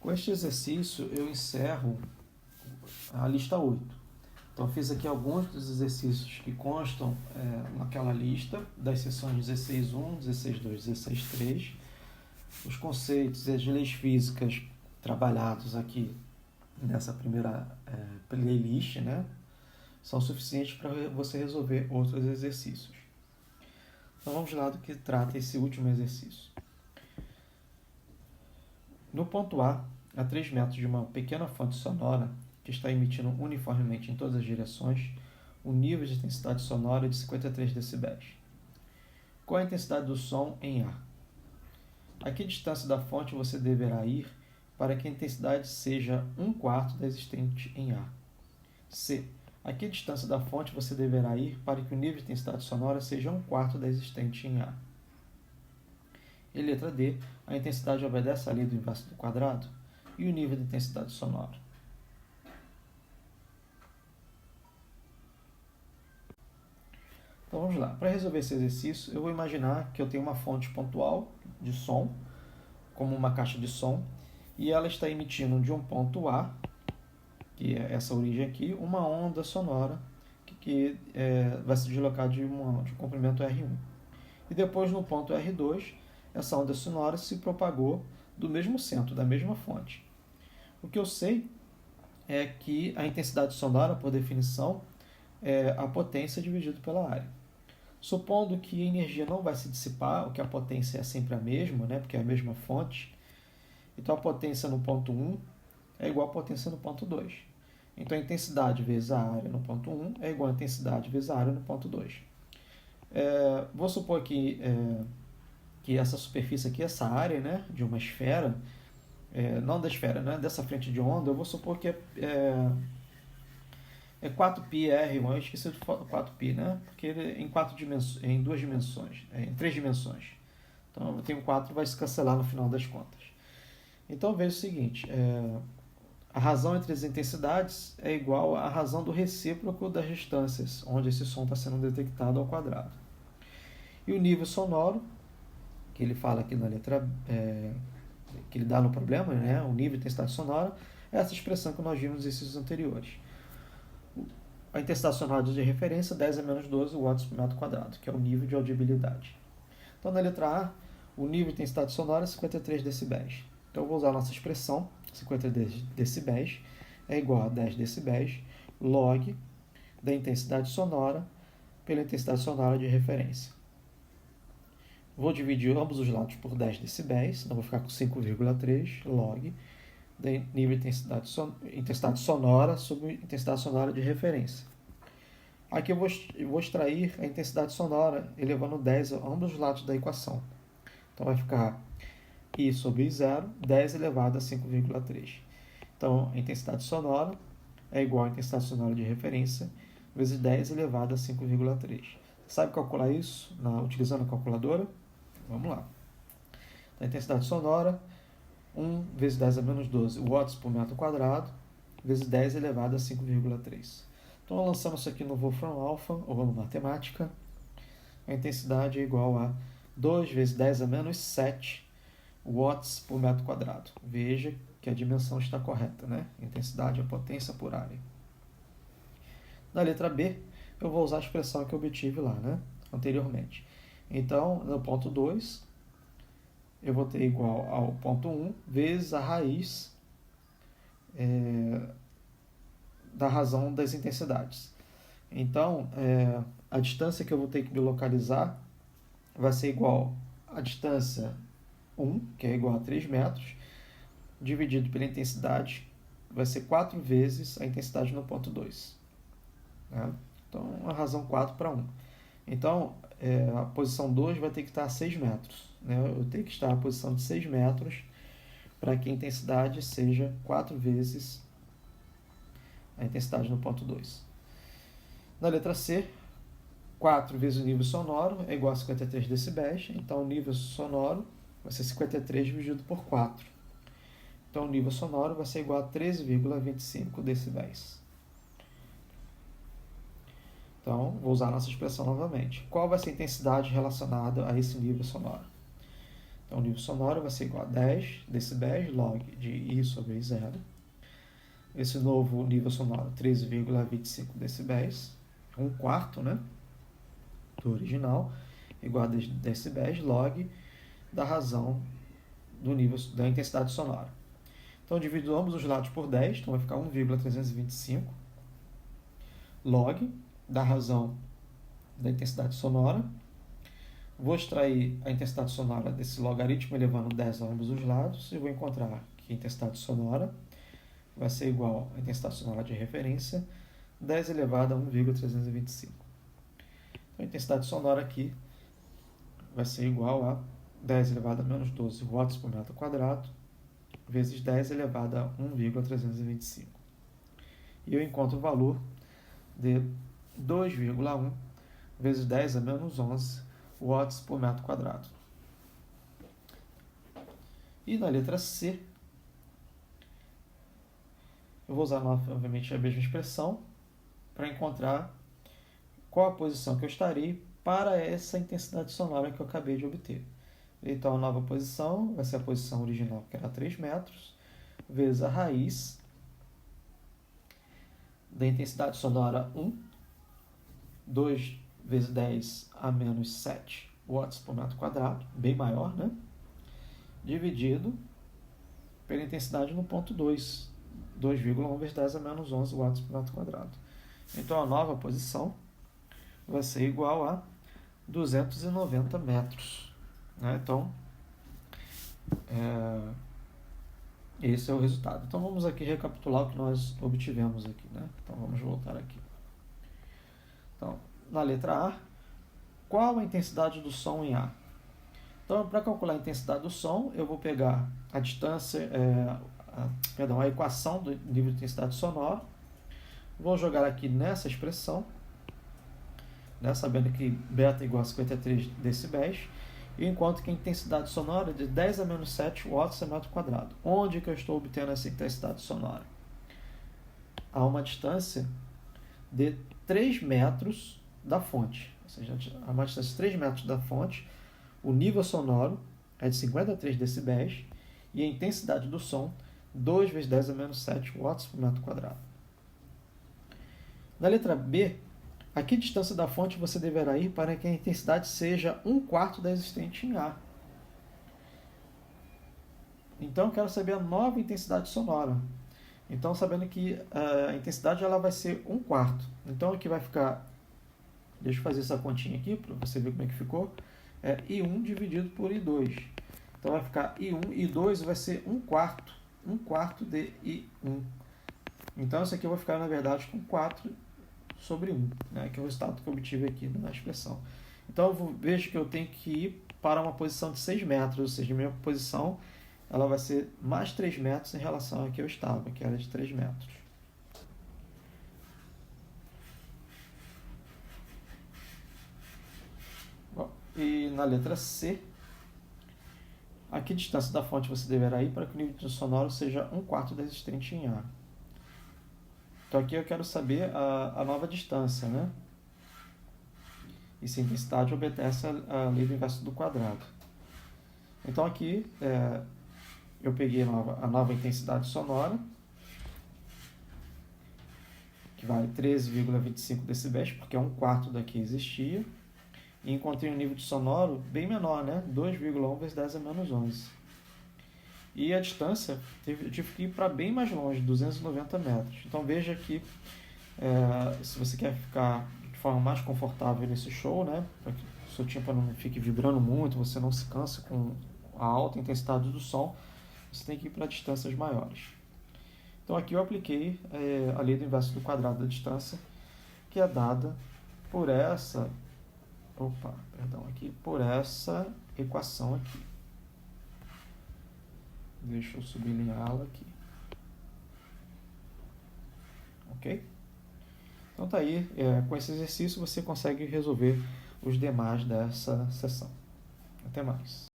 Com este exercício, eu encerro a lista 8. Então, fiz aqui alguns dos exercícios que constam naquela lista, das seções 16.1, 16.2, 16.3. Os conceitos e as leis físicas trabalhados aqui nessa primeira playlist, né, são suficientes para você resolver outros exercícios. Então, vamos lá do que trata esse último exercício. No ponto A, a 3 metros de uma pequena fonte sonora que está emitindo uniformemente em todas as direções, o nível de intensidade sonora é de 53 decibéis. Qual a intensidade do som em A? A que distância da fonte você deverá ir para que a intensidade seja 1/4 da existente em A? C. A que distância da fonte você deverá ir para que o nível de intensidade sonora seja 1/4 da existente em A? E letra D. A intensidade obedece à lei do inverso do quadrado? E o nível de intensidade sonora? Então vamos lá. Para resolver esse exercício, eu vou imaginar que eu tenho uma fonte pontual de som, como uma caixa de som, e ela está emitindo de um ponto A, que é essa origem aqui, uma onda sonora que vai se deslocar de um comprimento R1. E depois, no ponto R2, essa onda sonora se propagou do mesmo centro, da mesma fonte. O que eu sei é que a intensidade sonora, por definição, é a potência dividido pela área. Supondo que a energia não vai se dissipar, que a potência é sempre a mesma, né, porque é a mesma fonte, então a potência no ponto 1 é igual à potência no ponto 2. Então a intensidade vezes a área no ponto 1 é igual à intensidade vezes a área no ponto 2. Vou supor que essa superfície aqui, essa área, né, de uma esfera, não da esfera, né, dessa frente de onda, eu vou supor que é 4πr, eu esqueci de 4π, né? Porque ele em duas dimensões, em 3 dimensões. Então eu tenho 4, vai se cancelar no final das contas. Então veja o seguinte, a razão entre as intensidades é igual à razão do recíproco das distâncias, onde esse som está sendo detectado ao quadrado. E o nível sonoro, que ele fala aqui na letra, que ele dá no problema, né? O nível de intensidade sonora, é essa expressão que nós vimos nos exercícios anteriores. A intensidade sonora de referência, 10 a menos 12 watts por metro quadrado, que é o nível de audibilidade. Então, na letra A, o nível de intensidade sonora é 53 decibéis. Então, eu vou usar a nossa expressão, 53 decibéis é igual a 10 decibéis log da intensidade sonora pela intensidade sonora de referência. Vou dividir ambos os lados por 10 decibéis, então vou ficar com 5,3 log da nível de intensidade sonora sobre intensidade sonora de referência. Aqui eu vou extrair a intensidade sonora elevando 10 a ambos os lados da equação. Então vai ficar I sobre I0, 10 elevado a 5,3. Então a intensidade sonora é igual à intensidade sonora de referência vezes 10 elevado a 5,3. Sabe calcular isso utilizando a calculadora? Vamos lá. A intensidade sonora, 1 vezes 10 a menos 12 watts por metro quadrado, vezes 10 elevado a 5,3. Então, lançamos isso aqui no Wolfram Alpha, ou no Matemática. A intensidade é igual a 2 vezes 10 a menos 7 watts por metro quadrado. Veja que a dimensão está correta, né? Intensidade é potência por área. Na letra B, eu vou usar a expressão que eu obtive lá, né? Anteriormente. Então, no ponto 2, eu vou ter igual ao ponto 1 vezes a raiz da razão das intensidades. Então, a distância que eu vou ter que me localizar vai ser igual à distância 1, que é igual a 3 metros, dividido pela intensidade, vai ser 4 vezes a intensidade no ponto 2. Né? Então, a razão 4 para 1. Então, a posição 2 vai ter que estar a 6 metros. Né? Eu tenho que estar na posição de 6 metros para que a intensidade seja 4 vezes a intensidade no ponto 2. Na letra C, 4 vezes o nível sonoro é igual a 53 decibéis. Então, o nível sonoro vai ser 53 dividido por 4. Então, o nível sonoro vai ser igual a 13,25 decibéis. Então, vou usar a nossa expressão novamente. Qual vai ser a intensidade relacionada a esse nível sonoro? Então, o nível sonoro vai ser igual a 10 decibéis log de I sobre I0. Esse novo nível sonoro, 13,25 decibéis, 1/4, né, do original, igual a 10 decibéis log da razão do nível da intensidade sonora. Então, eu divido ambos os lados por 10, então vai ficar 1,325 log da razão da intensidade sonora. Vou extrair a intensidade sonora desse logaritmo elevando 10 a ambos os lados e vou encontrar que a intensidade sonora vai ser igual à intensidade sonora de referência, 10 elevado a 1,325. Então, a intensidade sonora aqui vai ser igual a 10 elevado a menos 12 watts por metro quadrado, vezes 10 elevado a 1,325. E eu encontro o valor de 2,1 vezes 10 a menos 11 watts por metro quadrado. E na letra C, eu vou usar novamente a mesma expressão para encontrar qual a posição que eu estarei para essa intensidade sonora que eu acabei de obter. Então, a nova posição vai ser a posição original, que era 3 metros, vezes a raiz da intensidade sonora 1, 2 vezes 10 a menos 7 watts por metro quadrado, bem maior, né? Dividido pela intensidade no ponto 2, 2,1 vezes 10 a menos 11 watts por metro quadrado. Então, a nova posição vai ser igual a 290 metros. Né? Então, esse é o resultado. Então, vamos aqui recapitular o que nós obtivemos aqui. Né? Então, vamos voltar aqui. Então, na letra A, qual a intensidade do som em A? Então, para calcular a intensidade do som, eu vou pegar a distância, a equação do nível de intensidade sonora, vou jogar aqui nessa expressão, né, sabendo que beta é igual a 53 decibéis, e encontro que a intensidade sonora é de 10 a menos 7 watts por metro quadrado. Onde que eu estou obtendo essa intensidade sonora? A uma distância de 3 metros da fonte. Ou seja, a uma distância de 3 metros da fonte, o nível sonoro é de 53 decibéis e a intensidade do som, 2 vezes 10 a menos 7 watts por metro quadrado. Na letra B, a que distância da fonte você deverá ir para que a intensidade seja 1/4 da existente em A? Então, eu quero saber a nova intensidade sonora. Então, sabendo que a intensidade ela vai ser 1/4. Então, aqui vai ficar... Deixa eu fazer essa continha aqui para você ver como é que ficou. É I1 dividido por I2. Então, vai ficar I1, I2 vai ser 1/4 de I1. Então, isso aqui eu vou ficar, na verdade, com 4 sobre 1, né, que é o resultado que eu obtive aqui na expressão. Então, eu vejo que eu tenho que ir para uma posição de 6 metros, ou seja, a minha posição ela vai ser mais 3 metros em relação a que eu estava, que era de 3 metros. Bom, e na letra C, a que distância da fonte você deverá ir para que o nível sonoro seja 1/4 da existente em A? Então, aqui eu quero saber a nova distância, né? E se a intensidade obedece a lei do inverso do quadrado. Então, aqui eu peguei a nova intensidade sonora, que vale 13,25 decibéis, porque é 1/4 da que existia. E encontrei um nível de sonoro bem menor, né? 2,1 vezes 10 a menos 11. E a distância, eu tive que ir para bem mais longe, 290 metros. Então, veja que se você quer ficar de forma mais confortável nesse show, né, para que o seu tímpano não fique vibrando muito, você não se canse com a alta intensidade do som, você tem que ir para distâncias maiores. Então, aqui eu apliquei a lei do inverso do quadrado da distância, que é dada por essa equação aqui. Deixa eu sublinhá-la aqui. Ok? Então tá aí, com esse exercício você consegue resolver os demais dessa seção. Até mais.